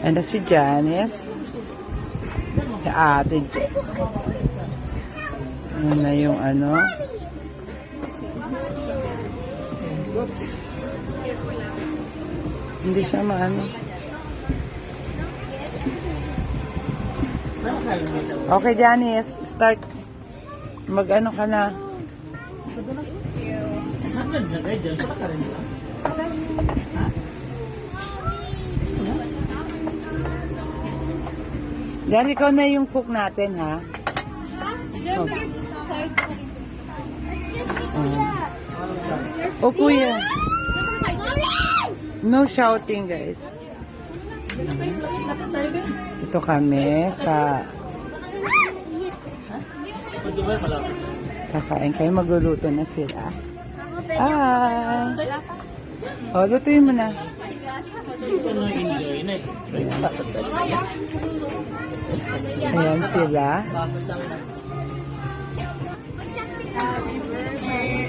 Ano si Janice? Si ate. Ano na yung ano? Hindi siya maano. Okay, Janice. Start. Mag-ano ka na. Janice, ikaw na yung cook natin, ha? Oh, kuya. No shouting, guys. Ito kami sa kakain kayo. Magluluto na sila. Ah. Oh, lutuin mo na. Ayan sila.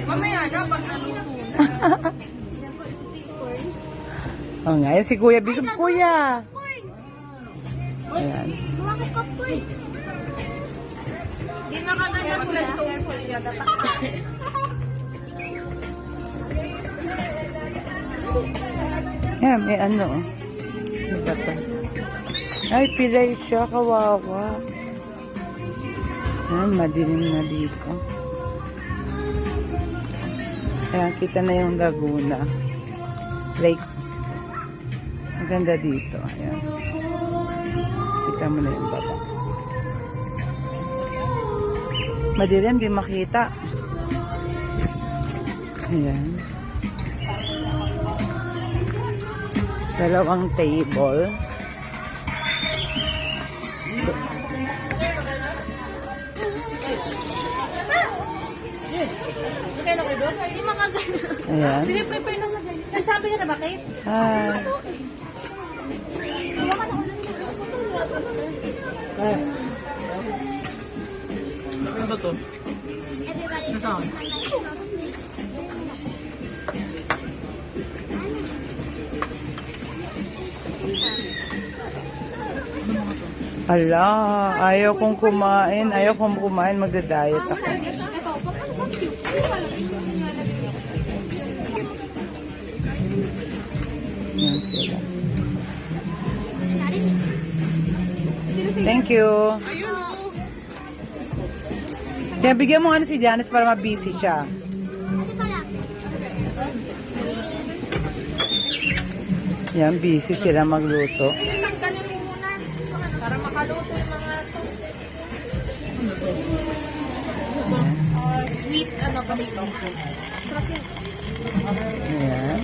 Mamaya na, pag naluto. Oh, ngayon si Kuya Bisog. Kuya! Ayan. Di makaganda po lang ito. Ayan, may ano. May bata. Ay, pilay siya. Kawawa. Ayan, madilim na dito. Ayan, kita na yung Laguna. Lake. Maganda dito. Ayan. Kita mo na yung baba. Madilim, di makita. Ayan. Dalawang table. Di makaganda. Ayan. Siniprepare na sa ganyan. Nagsabi ka na bakit? Hi. Ano ba to? Nasaan? Ala, ayaw kong kumain. Ayaw kong kumain. Magda-diet ako. Yan sila. Thank you. Kaya bigyan mo ano si Janice para ma-busy siya. Yan, busy sila magluto. Tanggalin mo muna. Para makaluto yung mga sweet ano pa dito. Ayan.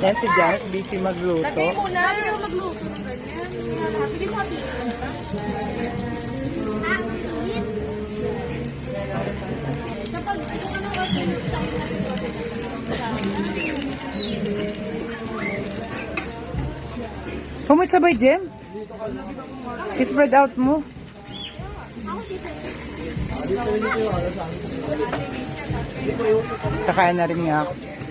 Yan si Janice, busy magluto. Lagay muna. Lagay ka magluto ng ganyan. Sige mo ati. Kapag ano kasi Kumot sabay, Jem? I-spread out mo. Kakain na rin niya ako.